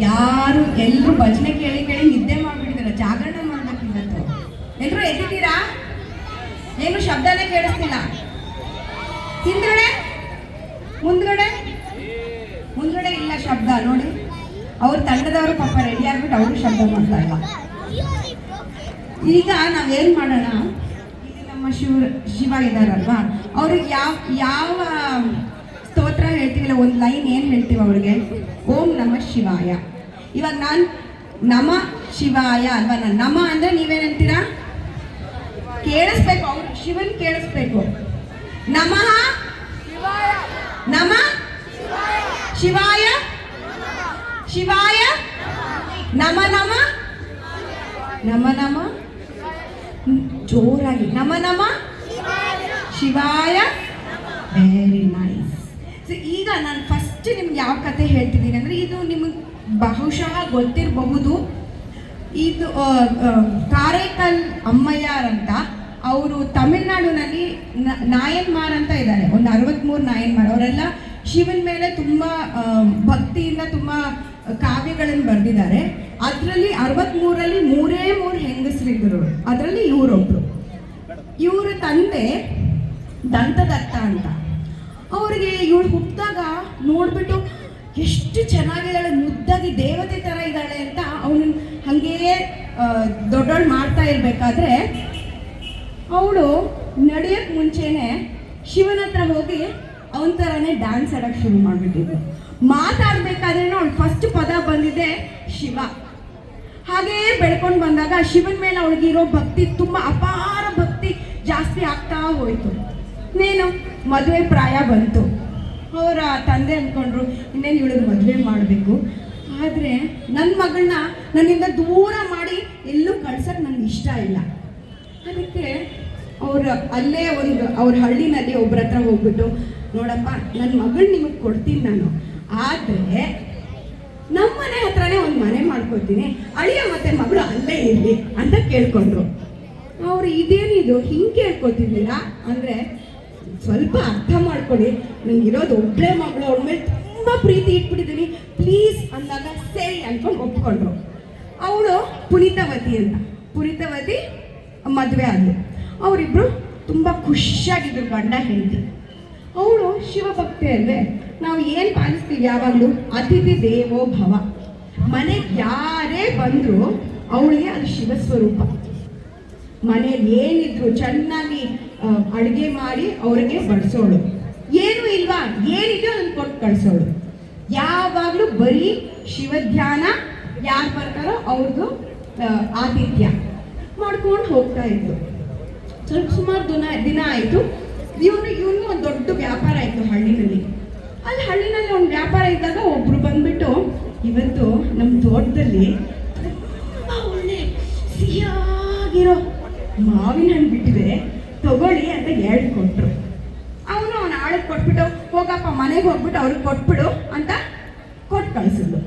ಯಾರು ಎಲ್ಲರೂ ಭಜನೆ ಕೇಳಿ ಕೇಳಿ ನಿದ್ದೆ ಮಾಡ್ಬಿಟ್ಟಿದ್ದಾರೆ. ಜಾಗರಣೆ ಮಾಡ್ಬೇಕು ಇವತ್ತು. ಎಲ್ಲರೂ ಎದ್ದಿದ್ದೀರಾ? ಏನು ಶಬ್ದನೇ ಕೇಳಿಸ್ತಿಲ್ಲ. ಹಿಂದ್ಗಡೆ ಮುಂದ್ಗಡೆ ಮುಂದ್ಗಡೆ ಇಲ್ಲ ಶಬ್ದ ನೋಡಿ. ಅವ್ರ ತಂಡದವರು ಪಾಪ ರೆಡಿ ಆಗ್ಬಿಟ್ಟು ಅವರು ಶಬ್ದ ಮಾಡ್ತಾ ಇಲ್ಲ. ಈಗ ನಾವೇನ್ ಮಾಡೋಣ, ಇಲ್ಲಿ ನಮ್ಮ ಶಿವ ಇದಾರಲ್ವಾ, ಅವ್ರಿಗೆ ಯಾವ ಸ್ತೋತ್ರ ಹೇಳ್ತೀವಿಲ್ಲ, ಒಂದು ಲೈನ್ ಏನು ಹೇಳ್ತೀವಿ ಅವ್ರಿಗೆ? ಓಂ ನಮ ಶಿವಾಯ. ಇವಾಗ ನಾನು ನಮ ಶಿವಾಯ ಅಲ್ವಾ, ನಾನು ನಮ ಅಂದ್ರೆ ನೀವೇನ್ ಹೇಳ್ತೀರಾ? ಕೇಳಿಸ್ಬೇಕು, ಅವ್ರು ಶಿವನ್ ಕೇಳಿಸ್ಬೇಕು. ನಮಃ ನಮ ಶಿವಾಯ ಶಿವಾಯ ನಮ ನಮ ನಮ ನಮ ಜೋರಾಗಿ ನಮ ನಮ ಶಿವಾಯ. Very nice. ಸೊ ಈಗ ನಾನು ಫಸ್ಟ್ ನಿಮ್ಗೆ ಯಾವ ಕತೆ ಹೇಳ್ತಿದ್ದೀನಿ ಅಂದರೆ, ಇದು ನಿಮಗೆ ಬಹುಶಃ ಗೊತ್ತಿರಬಹುದು. ಇದು ಕಾರೈಕಲ್ ಅಮ್ಮಯ್ಯರ್ ಅಂತ, ಅವರು ತಮಿಳ್ನಾಡಿನಲ್ಲಿ ನಾಯನ್ಮಾರ್ ಅಂತ ಇದ್ದಾರೆ, ಒಂದು 63 ನಾಯನ್ಮಾರ್. ಅವರೆಲ್ಲ ಶಿವನ ಮೇಲೆ ತುಂಬ ಭಕ್ತಿಯಿಂದ ತುಂಬ ಕಾವ್ಯಗಳನ್ನು ಬರೆದಿದ್ದಾರೆ. ಅದರಲ್ಲಿ 63ರಲ್ಲಿ 3 ಹೆಂಗಸರಿದ್ದರು. ಅದರಲ್ಲಿ ಇವರೊಬ್ರು. ಇವರ ತಂದೆ ದಂತದತ್ತ ಅಂತ. ಅವರಿಗೆ ಇವಳು ಹುಟ್ಟಿದಾಗ ನೋಡ್ಬಿಟ್ಟು ಎಷ್ಟು ಚೆನ್ನಾಗಿದ್ದಾಳೆ, ಮುದ್ದಾಗಿ ದೇವತೆ ಥರ ಇದ್ದಾಳೆ ಅಂತ ಅವನು ಹಾಗೆಯೇ ದೊಡ್ಡವಳು ಮಾಡ್ತಾ ಇರಬೇಕಾದ್ರೆ, ಅವಳು ನಡೆಯೋಕ್ಕೆ ಮುಂಚೆನೆ ಶಿವನ ಹತ್ರ ಹೋಗಿ ಅವನ ಥರನೇ ಡ್ಯಾನ್ಸ್ ಆಡೋಕ್ಕೆ ಶುರು ಮಾಡಿಬಿಟ್ಟಿದ್ಳು. ಮಾತಾಡಬೇಕಾದ್ರೆ ಅವಳು ಫಸ್ಟ್ ಪದ ಬಂದಿದೆ ಶಿವ. ಹಾಗೆಯೇ ಬೆಳ್ಕೊಂಡು ಬಂದಾಗ ಶಿವನ ಮೇಲೆ ಅವಳಿಗಿರೋ ಭಕ್ತಿ, ತುಂಬ ಅಪಾರ ಭಕ್ತಿ ಜಾಸ್ತಿ ಆಗ್ತಾ ಹೋಯಿತು. ಇನ್ನೇನು ಮದುವೆ ಪ್ರಾಯ ಬಂತು. ಅವರ ತಂದೆ ಅಂದ್ಕೊಂಡ್ರು ಇನ್ನೇನು ಇವಳಿಗೆ ಮದುವೆ ಮಾಡಬೇಕು, ಆದರೆ ನನ್ನ ಮಗಳನ್ನ ನನ್ನಿಂದ ದೂರ ಮಾಡಿ ಎಲ್ಲೂ ಕಳ್ಸೋಕ್ಕೆ ನನಗೆ ಇಷ್ಟ ಇಲ್ಲ. ಅದಕ್ಕೆ ಅಲ್ಲೇ ಅವ್ರ ಹಳ್ಳಿನಲ್ಲಿ ಒಬ್ಬರ ಹತ್ರ ಹೋಗ್ಬಿಟ್ಟು, ನೋಡಪ್ಪ ನನ್ನ ಮಗಳು ನಿಮಗೆ ಕೊಡ್ತೀನಿ ನಾನು, ಆದರೆ ನಮ್ಮ ಮನೆ ಹತ್ರನೇ ಒಂದು ಮನೆ ಮಾಡ್ಕೊತೀನಿ, ಅಳಿಯ ಮತ್ತೆ ಮಗಳು ಅಲ್ಲೇ ಇರಲಿ ಅಂತ ಕೇಳ್ಕೊಂಡ್ರು. ಅವರು ಇದೇನಿದು ಹಿಂಗೆ ಕೇಳ್ಕೊತಿದ್ದೀರಾ ಅಂದರೆ, ಸ್ವಲ್ಪ ಅರ್ಥ ಮಾಡ್ಕೊಳ್ಳಿ, ನಂಗಿರೋದು ಒಬ್ಬಳೇ ಮಗಳು, ಅವ್ರ ಮೇಲೆ ತುಂಬ ಪ್ರೀತಿ ಇಟ್ಬಿಟ್ಟಿದ್ದೀನಿ, ಪ್ಲೀಸ್ ಅಂದಾಗ ಸರಿ ಅಂದ್ಕೊಂಡು ಒಪ್ಕೊಂಡ್ರು. ಅವಳು ಪುನೀತವತಿ ಅಂತ, ಪುನೀತವತಿ ಮದುವೆ ಆದ್ಲು. ಅವರಿಬ್ರು ತುಂಬ ಖುಷಿಯಾಗಿದ್ರು ಗಂಡ ಹೆಂಡತಿ. ಅವಳು ಶಿವಭಕ್ತಿ ಅಲ್ವೇ, ನಾವು ಏನು ಪಾಲಿಸ್ತೀವಿ ಯಾವಾಗಲೂ, ಅತಿಥಿ ದೇವೋ ಭವ. ಮನೆಗೆ ಯಾರೇ ಬಂದರೂ ಅವಳಿಗೆ ಅದು ಶಿವಸ್ವರೂಪ. ಮನೇಲಿ ಏನಿದ್ರು ಚೆನ್ನಾಗಿ ಅಡುಗೆ ಮಾಡಿ ಅವ್ರಿಗೆ ಬಡಿಸೋಳು, ಏನೂ ಇಲ್ವಾ ಏನಿದೆಯೋ ಅದನ್ನು ಕೊಟ್ಟು ಕಳಿಸೋಳು. ಯಾವಾಗಲೂ ಬರೀ ಶಿವಧ್ಯಾನ, ಯಾರು ಬರ್ತಾರೋ ಅವ್ರದ್ದು ಆತಿಥ್ಯ ಮಾಡ್ಕೊಂಡು ಹೋಗ್ತಾ ಇತ್ತು. ಸ್ವಲ್ಪ ಸುಮಾರು ದಿನ ಆಯಿತು. ಇವನು ಒಂದು ದೊಡ್ಡ ವ್ಯಾಪಾರ ಆಯಿತು ಹಳ್ಳಿನಲ್ಲಿ. ಹಳ್ಳಿನಲ್ಲಿ ಒಂದು ವ್ಯಾಪಾರ ಇದ್ದಾಗ ಒಬ್ರು ಬಂದ್ಬಿಟ್ಟು, ಇವತ್ತು ನಮ್ಮ ತೋಟದಲ್ಲಿ ತುಂಬ ಒಳ್ಳೆ ಸಿಹಿಯಾಗಿರೋ ಮಾವಿನ ಹಣ್ಣು ಬಿಟ್ಟಿದೆ, ತಗೊಳ್ಳಿ ಅಂತ ಕೊಟ್ಟರು. ಅವನು ಅವನ ಆಳಕ್ಕೆ ಕೊಟ್ಬಿಟ್ಟು, ಹೋಗಪ್ಪ ಮನೆಗೆ ಹೋಗ್ಬಿಟ್ಟು ಅವ್ರಿಗೆ ಕೊಟ್ಬಿಡು ಅಂತ ಕೊಟ್ಟು ಕಳಿಸಿದ್ಲು.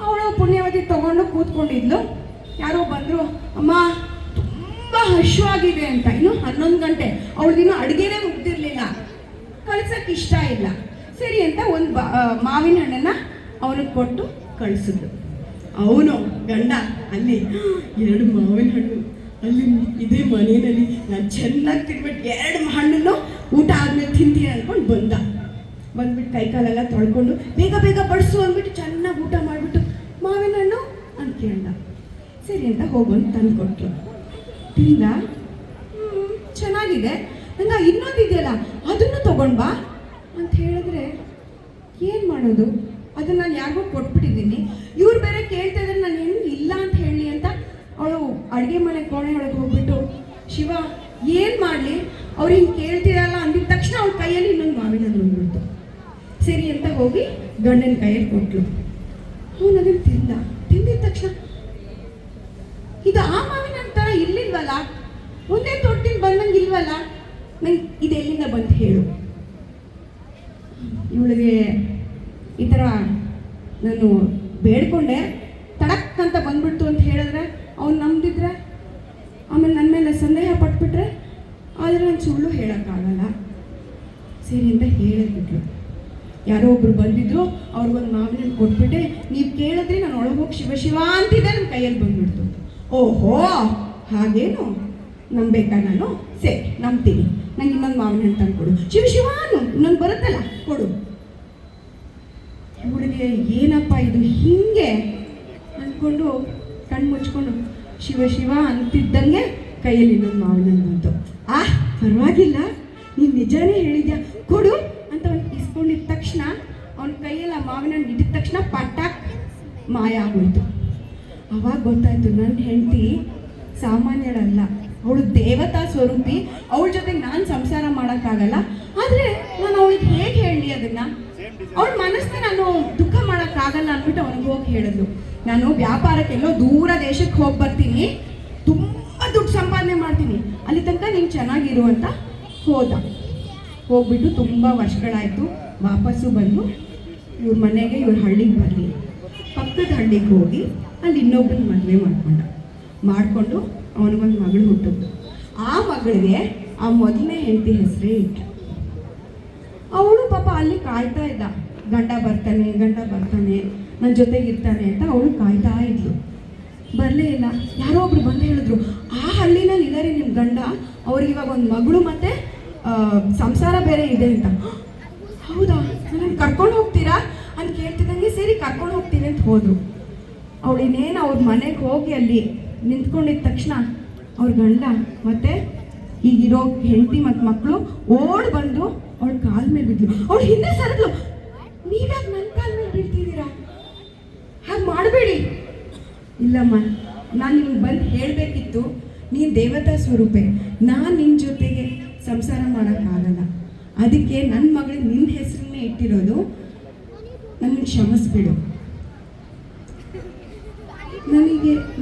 ಅವಳು ಪುಣ್ಯವತಿ ತಗೊಂಡು ಕೂತ್ಕೊಂಡಿದ್ಲು. ಯಾರೋ ಬಂದರು, ಅಮ್ಮ ತುಂಬ ಹಶ್ವಾಗಿದೆ ಅಂತ. ಇನ್ನು 11 ಗಂಟೆ, ಅವಳಿಗಿನ್ನೂ ಅಡುಗೆನೇ ಮುಗ್ದಿರಲಿಲ್ಲ, ಕಳ್ಸೋಕ್ಕೆ ಇಷ್ಟ ಇಲ್ಲ. ಸರಿ ಅಂತ ಒಂದು ಮಾವಿನ ಹಣ್ಣನ್ನು ಅವನಿಗೆ ಕೊಟ್ಟು ಕಳಿಸಿದ್ಲು. ಅವನು ಗಂಡ ಅಲ್ಲಿ 2 ಮಾವಿನ ಹಣ್ಣು ಅಲ್ಲಿ ಇದೇ ಮನೆಯಲ್ಲಿ ನಾನು ಚೆನ್ನಾಗಿ ತಿನ್ಬಿಟ್ಟು 2 ಹಣ್ಣನ್ನು ಊಟ ಆದ್ಮೇಲೆ ತಿಂತೀನಿ ಅಂದ್ಕೊಂಡು ಬಂದ್ಬಿಟ್ಟು ಕೈಕಾಲೆಲ್ಲ ತೊಳ್ಕೊಂಡು ಬೇಗ ಬೇಗ ಬಡಿಸು ಅಂದ್ಬಿಟ್ಟು ಚೆನ್ನಾಗಿ ಊಟ ಮಾಡಿಬಿಟ್ಟು, ಮಾವಿನ ಹಣ್ಣು ಅಂತ ಕೇಳ್ದ. ಸರಿ ಅಂತ ಹೋಗೊಂಡು ತಂದು ಕೊಟ್ಟರು. ತಿಂದ, ಚೆನ್ನಾಗಿದೆ, ನಂಗೆ ಇನ್ನೊಂದಿದೆಯಲ್ಲ ಅದನ್ನು ತಗೊಂಡು ಬಾ ಅಂತ ಹೇಳಿದ್ರೆ, ಏನು ಮಾಡೋದು, ಅದನ್ನು ನಾನು ಯಾರಿಗೂ ಕೊಟ್ಬಿಟ್ಟಿದ್ದೀನಿ. ಇವ್ರು ಬೇರೆ ಕೇಳ್ತಾ ಇದ್ರೆ ನಾನು ಹೆಂಗೆ ಇಲ್ಲ ಅಂತ ಹೇಳಿ ಅಂತ ಅವಳು ಅಡುಗೆ ಮನೆ ಕೋಣೆ ಒಳಗೆ ಹೋಗ್ಬಿಟ್ಟು, ಶಿವ ಏನು ಮಾಡಲಿ, ಅವ್ರು ಹಿಂಗೆ ಕೇಳ್ತಿರಲ್ಲ ಅಂದಿದ ತಕ್ಷಣ ಅವ್ಳ ಕೈಯಲ್ಲಿ ಇನ್ನೊಂದು ಮಾವಿನ ಹಣ್ಣು ಬಂದ್ಬಿಡ್ತು. ಸರಿ ಅಂತ ಹೋಗಿ ಗಂಡನ ಕೈಯಲ್ಲಿ ಕೊಟ್ಲು. ಅವನು ಅದನ್ನು ತಿಂದಿದ ತಕ್ಷಣ, ಇದು ಆ ಮಾವಿನ ಹಣ್ಣು ಥರ ಇರ್ಲಿಲ್ವಲ್ಲ, ಒಂದೇ ತೊಟ್ಟಿನ ಬಂದಂಗೆ ಇಲ್ವಲ್ಲ, ನಂಗೆ ಇದೆಲ್ಲಿಂದ ಬಂದು ಹೇಳು. ಇವಳಿಗೆ ಈ ಥರ ನಾನು ಬೇಡ್ಕೊಂಡೆ, ತಡಕ್ ಅಂತ ಬಂದ್ಬಿಡ್ತು ಅಂತ ಹೇಳಿದ್ರೆ ಅವ್ನು ನಂಬಿದ್ರೆ, ಆಮೇಲೆ ನನ್ನ ಮೇಲೆ ಸಂದೇಹ ಪಟ್ಬಿಟ್ರೆ, ಆದರೆ ನಾನು ಸುಳ್ಳು ಹೇಳೋಕ್ಕಾಗಲ್ಲ. ಸರಿ ಅಂತ ಹೇಳಿಬಿಟ್ಲು. ಯಾರೋ ಒಬ್ರು ಬಂದಿದ್ರು, ಅವ್ರಿಗೊಂದು ಮಾವಿನ ಹಣ್ಣು ಕೊಟ್ಬಿಟ್ಟೆ, ನೀವು ಕೇಳಿದ ಶಿವ ಶಿವ ಅಂತಿದ್ದೆ ನನ್ನ ಕೈಯಲ್ಲಿ ಬಂದ್ಬಿಡ್ತು. ಓಹೋ ಹಾಗೇನು ನಂಬೇಕಾ ನಾನು? ಸರಿ ನಂಬ್ತೀನಿ, ನಂಗೆ ಇನ್ನೊಂದು ಮಾವಿನ ಹಣ್ಣು ತಂದು ಕೊಡು. ಶಿವ ಶಿವ ಇನ್ನೊಂದು ಬರುತ್ತಲ್ಲ ಕೊಡು. ಹುಡುಗಿ ಏನಪ್ಪ ಇದು ಹಿಂಗೆ ಅಂದ್ಕೊಂಡು ಕಣ್ಣು ಮುಚ್ಕೊಂಡು ಶಿವ ಶಿವ ಅಂತಿದ್ದಂಗೆ ಕೈಯಲ್ಲಿ ಇನ್ನೊಂದು ಮಾವಿನ ಹಣ್ಣು ಬಂತು. ಪರವಾಗಿಲ್ಲ, ನೀನು ನಿಜಾನೇ ಹೇಳಿದ್ಯಾ, ಕೊಡು ಅಂತ ಅವ್ನು ಇಸ್ಕೊಂಡಿದ್ದ ತಕ್ಷಣ ಅವನ ಕೈಯಲ್ಲಿ ಆ ಮಾವಿನ ಹಣ್ಣು ಇದ್ದ ತಕ್ಷಣ ಪಟಾಕ್ ಮಾಯ ಆಗೋಯ್ತು. ಅವಾಗ ಗೊತ್ತಾಯ್ತು ನನ್ನ ಹೆಂಡತಿ ಸಾಮಾನ್ಯರಲ್ಲ, ಅವಳು ದೇವತಾ ಸ್ವರೂಪಿ. ಅವಳ ಜೊತೆಗೆ ನಾನು ಸಂಸಾರ ಮಾಡೋಕ್ಕಾಗಲ್ಲ. ಆದರೆ ನಾನು ಅವಳಿಗೆ ಹೇಗೆ ಹೇಳಲಿ ಅದನ್ನು? ಅವಳ ಮನಸ್ಸಿನ ನಾನು ದುಃಖ ಮಾಡೋಕ್ಕಾಗಲ್ಲ ಅಂದ್ಬಿಟ್ಟು ಅವನಿಗೆ ಹೋಗಿ ಹೇಳಿದ್ಲು, ನಾನು ವ್ಯಾಪಾರಕ್ಕೆಲ್ಲೋ ದೂರ ದೇಶಕ್ಕೆ ಹೋಗಿ ಬರ್ತೀನಿ, ತುಂಬ ದುಡ್ಡು ಸಂಪಾದನೆ ಮಾಡ್ತೀನಿ, ಅಲ್ಲಿ ತನಕ ನೀನು ಚೆನ್ನಾಗಿರು ಅಂತ ಹೋದ. ಹೋಗ್ಬಿಟ್ಟು ತುಂಬ ವರ್ಷಗಳಾಯಿತು. ವಾಪಸ್ಸು ಬಂದು ಇವ್ರ ಮನೆಗೆ, ಇವ್ರ ಹಳ್ಳಿಗೆ ಬರಲಿ, ಪಕ್ಕದ ಹಳ್ಳಿಗೆ ಹೋಗಿ ಅಲ್ಲಿ ಇನ್ನೊಬ್ಬನ ಮದುವೆ ಮಾಡಿಕೊಂಡು ಅವನಿಗೊಂದು ಮಗಳು ಹುಟ್ಟಿದ್ದು. ಆ ಮಗಳಿಗೆ ಆ ಮೊದಲನೇ ಹೆಂಡತಿ ಹೆಸರೇ ಇಟ್ಟು. ಅವಳು ಪಾಪ ಅಲ್ಲಿ ಕಾಯ್ತಾ ಇದ್ದ, ಗಂಡ ಬರ್ತಾನೆ ನನ್ನ ಜೊತೆಗೆ ಇರ್ತಾನೆ ಅಂತ ಅವಳು ಕಾಯ್ತಾ ಇದ್ಲು. ಬರಲೇ ಇಲ್ಲ. ಯಾರೋ ಒಬ್ರು ಬಂದು ಹೇಳಿದ್ರು, ಆ ಹಳ್ಳಿನಲ್ಲಿ ಇದ್ದಾರೆ ನಿಮ್ಮ ಗಂಡ, ಅವ್ರಿಗೆ ಇವಾಗ ಒಂದು ಮಗಳು ಮತ್ತು ಸಂಸಾರ ಬೇರೆ ಇದೆ ಅಂತ. ಹೌದಾ, ನನಗೆ ಕರ್ಕೊಂಡು ಹೋಗ್ತೀರಾ ಅಂತ ಕೇಳ್ತಿದ್ದಂಗೆ ಸರಿ ಕರ್ಕೊಂಡು ಹೋಗ್ತೀನಿ ಅಂತ ಹೋದರು. ಅವಳು ಇನ್ನೇನು ಅವ್ರ ಮನೆಗೆ ಹೋಗಿ ಅಲ್ಲಿ ನಿಂತ್ಕೊಂಡಿದ್ದ ತಕ್ಷಣ ಅವ್ರ ಗಂಡ ಮತ್ತು ಈಗಿರೋ ಹೆಂಡತಿ ಮತ್ತು ಮಕ್ಕಳು ಓಡ್ ಬಂದು ಅವಳ ಕಾಲ ಮೇಲೆ ಬಿದ್ದರು. ಅವಳು ಹಿಂದೆ ಸರಿದ್ಲು, ನೀವ್ಯಾಕೆ ನನ್ನ ಕಾಲ ಮೇಲೆ ಬೀಳ್ತಿದ್ದೀರಾ? ಹಾಗೆ ಮಾಡಬೇಡಿ. ಇಲ್ಲಮ್ಮ, ನಾನು ನಿಮ್ಗೆ ಬಂದು ಹೇಳಬೇಕಿತ್ತು, ನೀನು ದೇವತಾ ಸ್ವರೂಪೆ, ನಾನು ನಿನ್ನ ಜೊತೆಗೆ ಸಂಸಾರ ಮಾಡೋಕ್ಕಾಗಲ್ಲ, ಅದಕ್ಕೆ ನನ್ನ ಮಗಳಿಗೆ ನಿನ್ನ ಹೆಸರನ್ನೇ ಇಟ್ಟಿರೋದು, ನನಗೆ ಕ್ಷಮಿಸ್ಬಿಡು.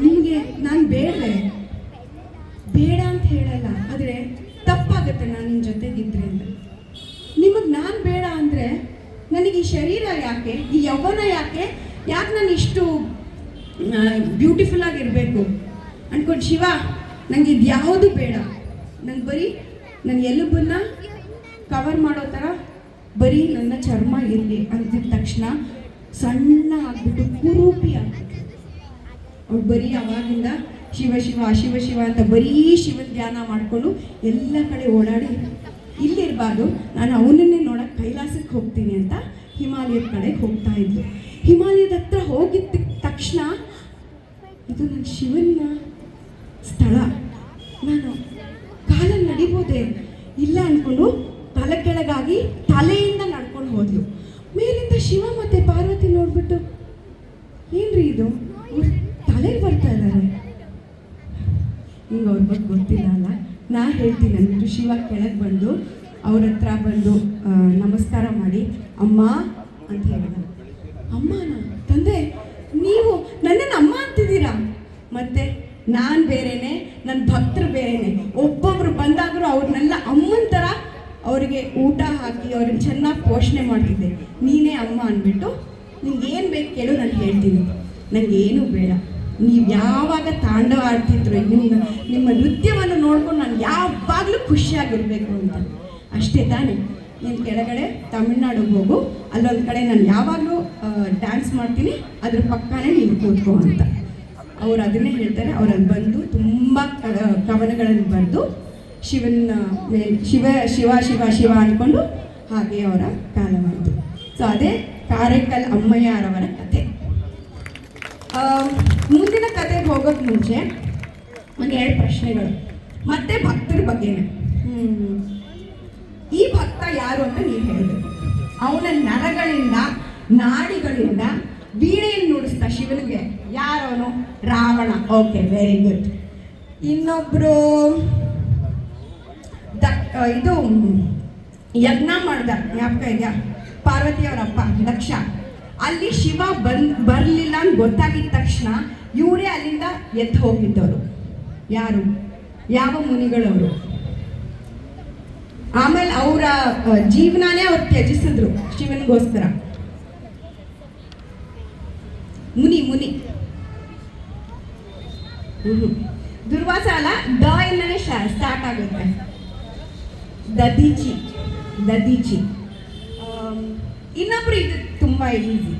ನಿಮಗೆ ನಾನು ಬೇಡ ಅಂತ ಹೇಳಲ್ಲ, ಆದರೆ ತಪ್ಪಾಗುತ್ತೆ ನಾನು ನಿನ್ನ ಜೊತೆಗಿದ್ರೆ ಅಂತ. ನಿಮಗೆ ನಾನು ಬೇಡ ಅಂದರೆ ನನಗೆ ಈ ಶರೀರ ಯಾಕೆ, ಈ ಯೌವನ ಯಾಕೆ ನಾನು ಇಷ್ಟು ಬ್ಯೂಟಿಫುಲ್ ಆಗಿರಬೇಕು ಅಂದ್ಕೊಂಡು ಶಿವ, ನನಗೆ ಇದು ಯಾವುದು ಬೇಡ, ನಂಗೆ ಬರೀ ನನ್ನ ಎಲುಬನ್ನು ಕವರ್ ಮಾಡೋ ಥರ ಬರೀ ನನ್ನ ಚರ್ಮ ಇರಲಿ ಅಂತಿದ್ದ ತಕ್ಷಣ ಸಣ್ಣ ಆಗಿಬಿಟ್ಟು ಕುರೂಪಿ ಆಗ್ಬಿಟ್ಟು ಅವ್ಳು ಬರೀ ಅವಾಗಿಂದ ಶಿವ ಶಿವ ಶಿವ ಶಿವ ಅಂತ ಬರೀ ಶಿವನ ಧ್ಯಾನ ಮಾಡಿಕೊಂಡು ಎಲ್ಲ ಕಡೆ ಓಡಾಡಿ, ಇಲ್ಲಿರಬಾರ್ದು ನಾನು ಅವನನ್ನೇ ನೋಡೋಕ್ಕೆ ಕೈಲಾಸಕ್ಕೆ ಹೋಗ್ತೀನಿ ಅಂತ ಹಿಮಾಲಯದ ಕಡೆಗೆ ಹೋಗ್ತಾ ಇದ್ಲು. ಹಿಮಾಲಯದ ಹತ್ರ ಹೋಗಿದ್ದ ತಕ್ಷಣ ಇದು ನನ್ನ ಶಿವನ ಸ್ಥಳ, ನಾನು ಕಾಲಲ್ಲಿ ನಡಿಬೋದೆ ಇಲ್ಲ ಅಂದ್ಕೊಂಡು ತಲೆ ಕೆಳಗಾಗಿ ತಲೆಯಿಂದ ನಡ್ಕೊಂಡು ಹೋದ್ಲು. ಮೇಲಿಂದ ಶಿವ ಮತ್ತು ಪಾರ್ವತಿ ನೋಡ್ಬಿಟ್ಟು, ಏನ್ರಿ ಇದು ತಲೆಗೆ ಬರ್ತಾ ಇದ್ದಾರೆ, ಹಿಂಗೆ ಅವ್ರ ಬಗ್ಗೆ ಗೊತ್ತಿಲ್ಲ ಅಲ್ಲ, ನಾ ಹೇಳ್ತೀನಿ ಅಂದ್ಬಿಟ್ಟು ಶಿವ ಕೆಳಗೆ ಬಂದು ಅವ್ರ ಹತ್ರ ಬಂದು ನಮಸ್ಕಾರ ಮಾಡಿ ಅಮ್ಮ ಅಂತ ಹೇಳಿದ. ಅಮ್ಮನ ತಂದೆ, ನೀವು ನನ್ನನ್ನು ಅಮ್ಮ ಅಂತಿದ್ದೀರಾ? ಮತ್ತೆ ನಾನು ಬೇರೆನೆ, ನನ್ನ ಭಕ್ತರು ಬೇರೆನೆ, ಒಬ್ಬೊಬ್ರು ಬಂದಾಗಲೂ ಅವ್ರನ್ನೆಲ್ಲ ಅಮ್ಮನ ಥರ ಅವರಿಗೆ ಊಟ ಹಾಕಿ ಅವ್ರನ್ನ ಚೆನ್ನಾಗಿ ಪೋಷಣೆ ಮಾಡ್ತಿದ್ದೆ, ನೀನೇ ಅಮ್ಮ ಅಂದ್ಬಿಟ್ಟು ನಿಂಗೆ ಏನು ಬೇಕು ಕೇಳು ನಾನು ಹೇಳ್ತೀನಿ, ನನಗೇನು ಬೇಡ, ನೀವು ಯಾವಾಗ ತಾಂಡವ ಆಡ್ತಿದ್ರು ನಿಮ್ಮ ನೃತ್ಯವನ್ನು ನೋಡ್ಕೊಂಡು ನಾನು ಯಾವಾಗಲೂ ಖುಷಿಯಾಗಿರಬೇಕು ಅಂತ, ಅಷ್ಟೇ ತಾನೇ. ನೀನು ಕೆಳಗಡೆ ತಮಿಳ್ನಾಡಿಗೆ ಹೋಗು, ಅಲ್ಲೊಂದು ಕಡೆ ನಾನು ಯಾವಾಗಲೂ ಡ್ಯಾನ್ಸ್ ಮಾಡ್ತೀನಿ, ಅದ್ರ ಪಕ್ಕನೇ ನೀನು ಕೂತ್ಕೋ ಅಂತ. ಅವ್ರು ಅದನ್ನೇ ಹೇಳ್ತಾರೆ. ಅವರಲ್ಲಿ ಬಂದು ತುಂಬ ಕವನಗಳನ್ನು ಬರೆದು ಶಿವನ ಮೇಲೆ ಶಿವ ಶಿವ ಶಿವ ಶಿವ ಅಂದ್ಕೊಂಡು ಹಾಗೆ ಅವರ ಕಾಲವಾಯಿತು. ಸೊ ಅದೇ ಕಾರೈಕಲ್ ಅಮ್ಮಯ್ಯರವರ ಕತೆ. ಮುಂದಿನ ಕತೆಗೆ ಹೋಗೋಕ್ಕೆ ಮುಂಚೆ ಒಂದು 2 ಪ್ರಶ್ನೆಗಳು, ಮತ್ತೆ ಭಕ್ತರ ಬಗ್ಗೆನೇ. ಈ ಭಕ್ತ ಯಾರು ಅಂತ ನೀವು ಹೇಳಬೇಕು. ಅವನ ನರಗಳಿಂದ ನಾಡಿಗಳಿಂದ ವೀಣೆಯನ್ನು ನುಡಿಸ್ತಾ ಶಿವನಿಗೆ ಯಾರವನು? ರಾವಣ. Okay, very good. ಇನ್ನೊಬ್ಬರು ಇದು ಯಜ್ಞ ಮಾಡ್ದ, ಜ್ಞಾಪಕ ಇದೆಯಾ? ಪಾರ್ವತಿಯವರಪ್ಪ ದಕ್ಷ. ಅಲ್ಲಿ ಶಿವ ಬರಲಿಲ್ಲ ಅಂತ ಗೊತ್ತಾಗಿದ್ದ ತಕ್ಷಣ ಇವರೇ ಅಲ್ಲಿಂದ ಎದ್ದು ಹೋಗಿದ್ದವರು. ಯಾರು? ಯಾವ ಮುನಿಗಳವರು. ಆಮೇಲೆ ಅವರ ಜೀವನಾನೇ ಅವ್ರು ತ್ಯಜಿಸಿದ್ರು ಶಿವನಿಗೋಸ್ಕರ. ಮುನಿ ದುರ್ವಾಸ ಅಲ್ಲ, ದ ಇಂದನೇ ಸ್ಟಾರ್ಟ್ ಆಗುತ್ತೆ. ದದೀಚಿ. ಇನ್ನೊಬ್ರು ಇದು ತುಂಬ ಈಸಿ.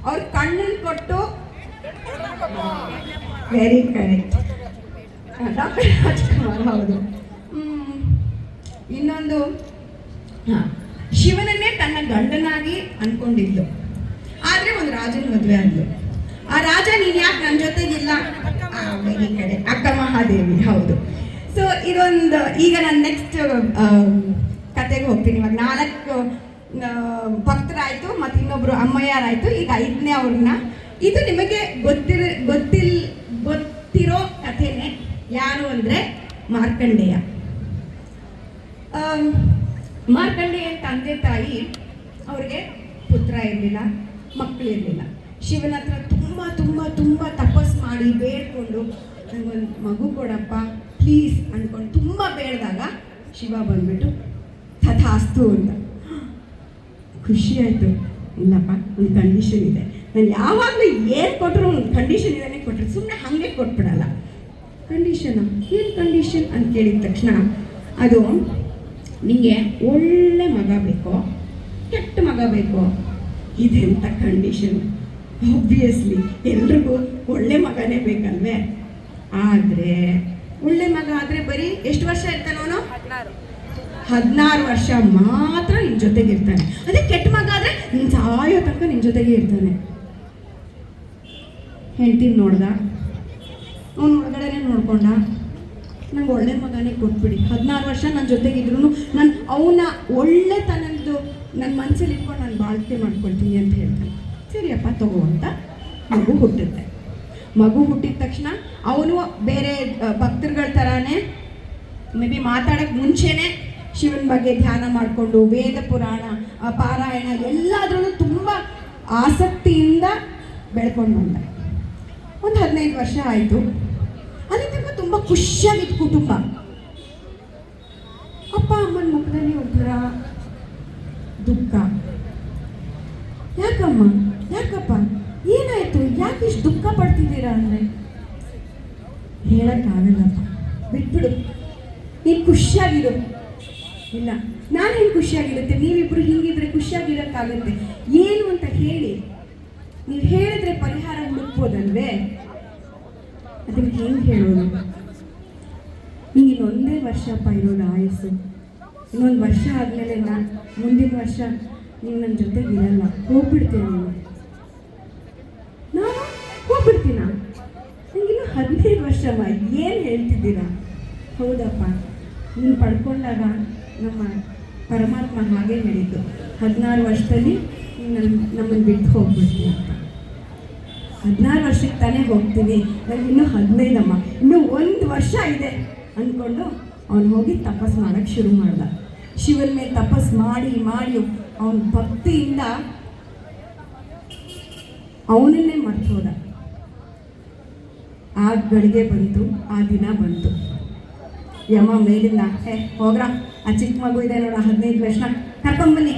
ಅವ್ರ ಕಣ್ಣನ್ನು ಕೊಟ್ಟು ವೆರಿ ಕರೆಕ್ಟ್, ಡಾಕ್ಟರ್ ರಾಜ್ಕುಮಾರ್. ಹೌದು. ಇನ್ನೊಂದು, ಶಿವನನ್ನೇ ತನ್ನ ಗಂಡನಾಗಿ ಅನ್ಕೊಂಡಿದ್ಲು, ಆದರೆ ಒಂದು ರಾಜನ ಮದುವೆ ಆದ್ಲು. ಆ ರಾಜ, ನೀನು ಯಾಕೆ ನನ್ನ ಜೊತೆಗಿಲ್ಲ? ವೆರಿ ಕರೆಕ್ಟ್, ಅಕ್ಕ ಮಹಾದೇವಿ. ಹೌದು. ಸೊ ಇದೊಂದು, ಈಗ ನಾನು ನೆಕ್ಸ್ಟ್ ಕತೆಗೆ ಹೋಗ್ತೀನಿ. ಇವಾಗ 4 ಭಕ್ತರಾಯಿತು ಮತ್ತು ಇನ್ನೊಬ್ರು ಅಮ್ಮಯ್ಯರಾಯಿತು, ಈಗ 5ನೇ ಅವ್ರನ್ನ. ಇದು ನಿಮಗೆ ಗೊತ್ತಿರೋ ಕಥೆನೇ. ಯಾರು ಅಂದರೆ ಮಾರ್ಕಂಡೇಯ. ಮಾರ್ಕಂಡೇಯ ತಂದೆ ತಾಯಿ ಅವ್ರಿಗೆ ಪುತ್ರ ಇರಲಿಲ್ಲ, ಮಕ್ಕಳಿರಲಿಲ್ಲ. ಶಿವನ ಹತ್ರ ತುಂಬ ತುಂಬ ತುಂಬ ತಪಸ್ ಮಾಡಿ ಬೇಡ್ಕೊಂಡು, ನನಗೊಂದು ಮಗು ಕೊಡಪ್ಪ ಪ್ಲೀಸ್ ಅಂದ್ಕೊಂಡು ತುಂಬ ಬೇಡ್ದಾಗ ಶಿವ ಬಂದ್ಬಿಟ್ಟು ತಥಾಸ್ತು ಅಂತ. ಖುಷಿ ಆಯಿತು. ಇಲ್ಲಪ್ಪ, ಒಂದು ಕಂಡೀಷನ್ ಇದೆ, ನಾನು ಯಾವಾಗಲೂ ಏನು ಕೊಟ್ಟರು ಒಂದು ಕಂಡೀಷನ್ ಇದೇನೆ ಕೊಟ್ಟರೆ, ಸುಮ್ಮನೆ ಹಾಗೆ ಕೊಟ್ಬಿಡಲ್ಲ. ಕಂಡೀಷನು ಏನು ಕಂಡೀಷನ್ ಅಂತ ಕೇಳಿದ ತಕ್ಷಣ, ಅದು ನಿಮಗೆ ಒಳ್ಳೆ ಮಗ ಬೇಕೋ ಕೆಟ್ಟ ಮಗ ಬೇಕೋ? ಇದೆಂಥ ಕಂಡೀಷನ್? ಆಬ್ವಿಯಸ್ಲಿ ಎಲ್ರಿಗೂ ಒಳ್ಳೆ ಮಗನೇ ಬೇಕಲ್ವೇ? ಆದರೆ ಒಳ್ಳೆ ಮಗ ಆದರೆ ಬರೀ ಎಷ್ಟು ವರ್ಷ ಇರ್ತಾನವನು? 16 ವರ್ಷ ಮಾತ್ರ ನಿನ್ನ ಜೊತೆಗೆ ಇರ್ತಾನೆ. ಅದೇ ಕೆಟ್ಟ ಮಗ ಆದರೆ ನಿನ್ನ ಸಾಯೋ ತನಕ ನಿನ್ನ ಜೊತೆಗೆ ಇರ್ತಾನೆ. ಹೆಂಡ್ತಿನ ನೋಡ್ದ, ಅವನು ಒಳಗಡೆನೆ ನೋಡ್ಕೊಂಡ, ನಂಗೆ ಒಳ್ಳೆ ಮಗನೇ ಕೊಟ್ಬಿಡಿ, 16 ವರ್ಷ ನನ್ನ ಜೊತೆಗಿದ್ರು ನಾನು ಅವನ ಒಳ್ಳೆತನದ್ದು ನನ್ನ ಮನಸ್ಸಲ್ಲಿ ಇಟ್ಕೊಂಡು ನಾನು ಬಾಳ್ಕೆ ಮಾಡ್ಕೊಳ್ತೀನಿ ಅಂತ ಹೇಳ್ತಾನೆ. ಸರಿಯಪ್ಪ ತಗೋ ಅಂತ ಮಗು ಹುಟ್ಟುತ್ತೆ. ಮಗು ಹುಟ್ಟಿದ ತಕ್ಷಣ ಅವನು ಬೇರೆ ಭಕ್ತರುಗಳ ಥರನೇ ಮೇ ಬಿ ಮಾತಾಡೋಕ್ಕೆ ಮುಂಚೆನೇ ಶಿವನ ಬಗ್ಗೆ ಧ್ಯಾನ ಮಾಡಿಕೊಂಡು ವೇದ ಪುರಾಣ ಪಾರಾಯಣ ಎಲ್ಲಾದ್ರೂ ತುಂಬ ಆಸಕ್ತಿಯಿಂದ ಬೆಳ್ಕೊಂಡು ಬಂದ. ಒಂದು 15 ವರ್ಷ ಆಯಿತು. ಅಲ್ಲಿ ತನಕ ತುಂಬ ಖುಷಿಯಾಗಿತ್ತು ಕುಟುಂಬ. ಅಪ್ಪ ಅಮ್ಮನ ಮುಖದಲ್ಲಿ ಒಂಥರ ದುಃಖ. ಯಾಕಮ್ಮ, ಯಾಕಪ್ಪ, ಏನಾಯಿತು, ಯಾಕೆ ಇಷ್ಟು ದುಃಖ ಪಡ್ತಿದ್ದೀರಾ ಅಂದರೆ, ಹೇಳೋಕ್ಕಾಗಲ್ಲಪ್ಪ, ಬಿಟ್ಬಿಡು, ನೀನು ಖುಷಿಯಾಗಿರು. ಇಲ್ಲ, ನಾನು ಹೆಂಗೆ ಖುಷಿಯಾಗಿರುತ್ತೆ, ನೀವಿಬ್ಬರು ಹೀಗಿದ್ರೆ ಖುಷಿಯಾಗಿರೋಕ್ಕಾಗುತ್ತೆ, ಏನು ಅಂತ ಹೇಳಿ. ನೀವು ಹೇಳಿದ್ರೆ ಪರಿಹಾರ ಹುಡುಕ್ಬೋದಲ್ವೇ? ಅದನ್ನು ಹೆಂಗೆ ಹೇಳೋದು? ನಿಂಗೆ ಇನ್ನೊಂದೇ ವರ್ಷಪ್ಪ ಇರೋದು ಆಯಸ್ಸು. ಇನ್ನೊಂದು ವರ್ಷ ಆದಮೇಲೆ ನಾನು ಮುಂದಿನ ವರ್ಷ ನೀವು ನನ್ನ ಜೊತೆಗೆ ಇರಲ್ಲ, ಹೋಗ್ಬಿಡ್ತೀನಿ. ನಾನು ಹೋಗ್ಬಿಡ್ತೀನ? ನನಗಿನ್ನೂ 15 ವರ್ಷಮ್ಮ, ಏನು ಹೇಳ್ತಿದ್ದೀರಾ? ಹೌದಪ್ಪ, ನೀನು ಪಡ್ಕೊಂಡಾಗ ನಮ್ಮ ಪರಮಾತ್ಮ ಹಾಗೆ ಹೇಳಿದ್ದು, 16 ವರ್ಷದಲ್ಲಿ ನಮ್ಮನ್ನು ಬಿಟ್ಟು ಹೋಗ್ಬಿಡ್ತೀನಿ ಅಂತ. 16 ವರ್ಷಕ್ಕೆ ತಾನೇ ಹೋಗ್ತೀನಿ, ನನಗಿನ್ನೂ 15 ಅಮ್ಮ, ಇನ್ನೂ 1 ವರ್ಷ ಇದೆ ಅಂದ್ಕೊಂಡು ಅವನು ಹೋಗಿ ತಪಸ್ ಮಾಡೋಕ್ಕೆ ಶುರು ಮಾಡ್ದ. ಶಿವನ ಮೇಲೆ ತಪಸ್ ಮಾಡಿ ಮಾಡಿ ಅವನ ಭಕ್ತಿಯಿಂದ ಅವನನ್ನೇ ಮರ್ತು ಹೋದ. ಆ ಗಳಿಗೆ ಬಂತು, ಆ ದಿನ ಬಂತು. ಯಮ ಮೇಲಿಂದ ಹೋಗ್ರ, ಆ ಚಿಕ್ಕ ಮಗು ಇದೆ ನೋಡ 15 ವರ್ಷ, ಕರ್ಕೊಂಬನ್ನಿ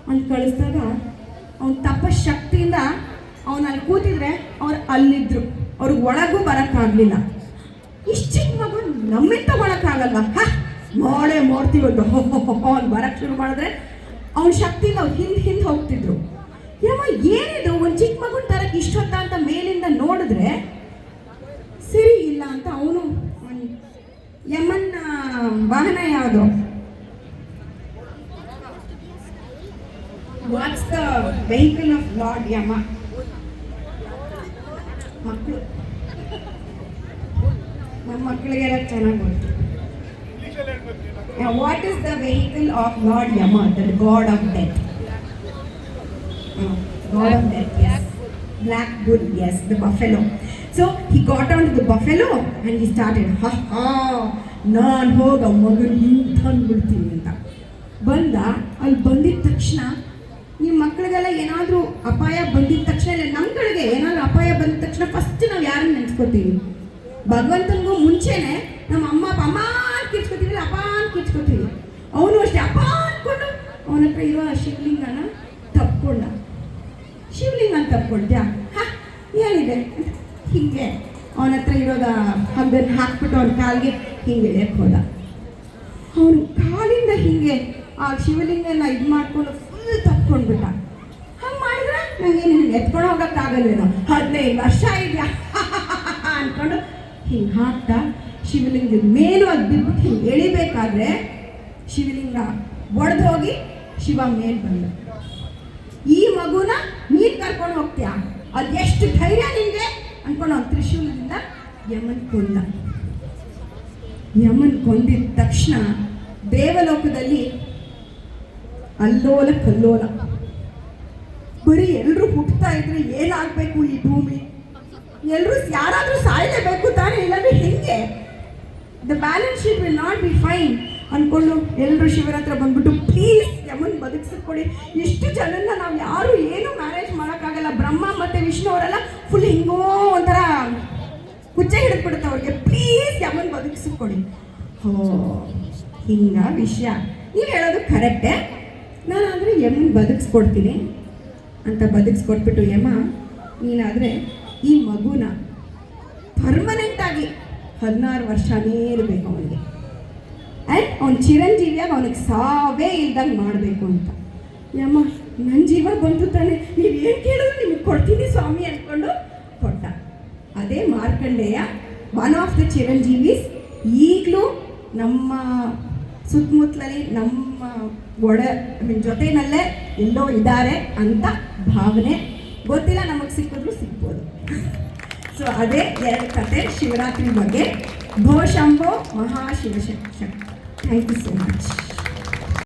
ಅಂತ ಕಳಿಸಿದಾಗ ಅವನ ತಪಶಕ್ತಿಯಿಂದ ಅವನಲ್ಲಿ ಕೂತಿದ್ರೆ ಅವ್ರು ಅಲ್ಲಿದ್ರು, ಅವ್ರಿಗೆ ಒಳಗೂ ಬರೋಕ್ಕಾಗಲಿಲ್ಲ. ಇಷ್ಟು ಚಿಕ್ಕ ಮಗು ನಮ್ಮಿಂದ ತಗೊಳಕ್ಕಾಗಲ್ವ? ಮಾಡ್ತೀವದ್ದು ಅವ್ನು ಬರೋಕ್ಕೆ ಶುರು ಮಾಡಿದ್ರೆ ಅವನ ಶಕ್ತಿಯಿಂದ ಅವ್ರು ಹಿಂದೆ ಹೋಗ್ತಿದ್ರು. ಯಮ್ಮ ಏನಿದು, ಒಂದು ಚಿಕ್ಕ ಮಗುನ ತರಕ್ಕೆ ಇಷ್ಟೊತ್ತ ಅಂತ ಮೇಲಿಂದ ನೋಡಿದ್ರೆ ಸರಿ ಇಲ್ಲ ಅಂತ ಅವನು ಯಮನ್ನ ವಾಹನ ಯಾವುದು? What's the vehicle of lord Yama? ಮಕ್ಕಳು, ನಮ್ಮ ಮಕ್ಕಳಿಗೆಲ್ಲ ಚೆನ್ನಾಗಿ ಗೊತ್ತು. What is the vehicle of lord Yama? The god of death. God of death, yes. Black bull, yes, the buffalo. So he got onto the buffalo and he started, ನಾನು ಹೋಗ ಮಗನ ಹಿಂಗೆ ತಂದ್ಬಿಡ್ತೀನಿ ಅಂತ ಬಂದ. ಅಲ್ಲಿ ಬಂದಿದ್ದ ತಕ್ಷಣ ನಿಮ್ಮ ಮಕ್ಕಳಿಗೆಲ್ಲ ಏನಾದರೂ ಅಪಾಯ ಬಂದಿದ್ದ ತಕ್ಷಣ, ಇಲ್ಲ ನಮ್ಮ ಕಡೆಗೆ ಏನಾದರೂ ಅಪಾಯ ಬಂದಿದ ತಕ್ಷಣ ಫಸ್ಟ್ ನಾವು ಯಾರನ್ನು ನೆನೆಸ್ಕೋತೀವಿ? ಭಗವಂತನಿಗೂ ಮುಂಚೆನೆ ನಮ್ಮ ಅಮ್ಮ ಅಂತ ಕಿರ್ಚ್ಕೋತೀವಿ, ಅಪ್ಪ ಅಂತ ಕಿರ್ಚ್ಕೋತೀವಿ. ಅವನು ಅಷ್ಟೇ ಅಪ್ಪ ಅಂದ್ಕೊಂಡು ಅವನ ಹತ್ರ ಇರೋ ಶಿವಲಿಂಗನ ತಪ್ಕೊಂಡ. ಶಿವಲಿಂಗ ಅಂತ ತಪ್ಕೊಳ್ತೀಯ? ಏನಿದೆ ಹೀಗೆ ಅವನ ಹತ್ರ ಇರೋದ ಹಗ್ಗನ್ನು ಹಾಕ್ಬಿಟ್ಟು ಅವನ ಕಾಲಿಗೆ ಹಿಂಗೆ ಎಳೆಯಕ್ಕೆ ಹೋದ. ಅವನು ಕಾಲಿಂದ ಹಿಂಗೆ ಆ ಶಿವಲಿಂಗನ ಇದು ಮಾಡ್ಕೊಂಡು ಫುಲ್ ತಪ್ಕೊಂಡ್ಬಿಟ್ಟ. ಹಂಗೆ ಮಾಡಿದ್ರೆ ನಂಗೇನು ನಿಮ್ಗೆ ಎತ್ಕೊಂಡು ಹೋಗೋಕ್ಕಾಗಲ್ವೇನೋ, 15 ವರ್ಷ ಇದೆಯಾ ಅಂದ್ಕೊಂಡು ಹಿಂಗೆ ಹಾಕ್ತಾ ಶಿವಲಿಂಗದ ಮೇಲೂ ಅದು ಬಿದ್ಬಿಟ್ಟು ಹಿಂಗೆ ಎಳಿಬೇಕಾದ್ರೆ ಶಿವಲಿಂಗ ಒಡೆದು ಹೋಗಿ ಶಿವ ಮೇಲ್ ಬಂದ. ಈ ಮಗುನ ನೀನು ಕರ್ಕೊಂಡು ಹೋಗ್ತೀಯಾ, ಅದು ಎಷ್ಟು ಧೈರ್ಯ ನಿನಗೆ ಅಂದ್ಕೊಂಡು ಅವ್ನು ತ್ರಿಶೂಲದಿಂದ ಯಮನ್ ಕೊಂದ. ಯಮನ್ ಕೊಂದಿದ ತಕ್ಷಣ ದೇವಲೋಕದಲ್ಲಿ ಅಲ್ಲೋಲ ಕಲ್ಲೋಲ. ಬರೀ ಎಲ್ಲರೂ ಹುಟ್ಟುತ್ತಾ ಇದ್ರೆ ಏನಾಗಬೇಕು ಈ ಭೂಮಿ, ಎಲ್ಲರೂ ಯಾರಾದರೂ ಸಾಯಲೇಬೇಕು ತಾನೇ, ಇಲ್ಲಾಂದ್ರೆ ಹೆಂಗೆ, the balance sheet will not be fine ಅಂದ್ಕೊಂಡು ಎಲ್ಲರೂ ಶಿವರ ಹತ್ರ ಬಂದ್ಬಿಟ್ಟು ಪ್ಲೀಸ್ ಯಮನ್ ಬದುಕಿಸ್ಕೊಡಿ. ಇಷ್ಟು ಜನನ್ನ ನಾವು ಯಾರು ಏನು ಮ್ಯಾರೇಜ್ ಮಾಡೋಕ್ಕಾಗಲ್ಲ, ಬ್ರಹ್ಮ ಮತ್ತು ವಿಷ್ಣು ಅವರೆಲ್ಲ ಫುಲ್ ಹಿಂಗೋ ಒಂಥರ ಹುಚ್ಚೆ ಹಿಡಿದ್ಬಿಡುತ್ತೆ ಅವ್ರಿಗೆ, ಪ್ಲೀಸ್ ಯಮನ್ ಬದುಕಿಸ್ಕೊಡಿ. ಹೋ ಹಿಂಗ ವಿಷಯ, ನೀವು ಹೇಳೋದು ಕರೆಕ್ಟೇ, ನಾನಾದರೆ ಯಮನ್ ಬದುಕಿಸ್ಕೊಡ್ತೀನಿ ಅಂತ ಬದುಕಿಸ್ಕೊಟ್ಬಿಟ್ಟು, ಯಮ ನೀನಾದರೆ ಈ ಮಗುನ ಪರ್ಮನೆಂಟಾಗಿ 16 ವರ್ಷನೇ ಇರಬೇಕು ಅವನಿಗೆ, ಆ್ಯಂಡ್ ಅವ್ನು ಚಿರಂಜೀವಿಯಾಗಿ ಅವನಿಗೆ ಸಾವೇ ಇಲ್ದಂಗೆ ಮಾಡಬೇಕು ಅಂತ. ಯಮ್ಮ ನನ್ನ ಜೀವ ಬಂತು ತಾನೆ, ನೀವು ಏನು ಕೇಳಿದ್ರು ನಿಮಗೆ ಕೊಡ್ತೀನಿ ಸ್ವಾಮಿ ಅಂದ್ಕೊಂಡು ಕೊಟ್ಟ. ಅದೇ ಮಾರ್ಕಂಡೇಯ, ಒನ್ ಆಫ್ ದ ಚಿರಂಜೀವೀಸ್. ಈಗಲೂ ನಮ್ಮ ಸುತ್ತಮುತ್ತಲಲ್ಲಿ ನಮ್ಮ ಜೊತೆಯಲ್ಲೇ ಎಲ್ಲೋ ಇದ್ದಾರೆ ಅಂತ ಭಾವನೆ, ಗೊತ್ತಿಲ್ಲ, ನಮಗೆ ಸಿಕ್ಕಿದ್ರು ಸಿಗ್ಬೋದು. ಸೊ ಅದೇ 2 ಕತೆ ಶಿವರಾತ್ರಿ ಬಗ್ಗೆ. ಭೋ ಶಂಭೋ ಮಹಾಶಿವಶಕ್ತಿ. Thank you so much.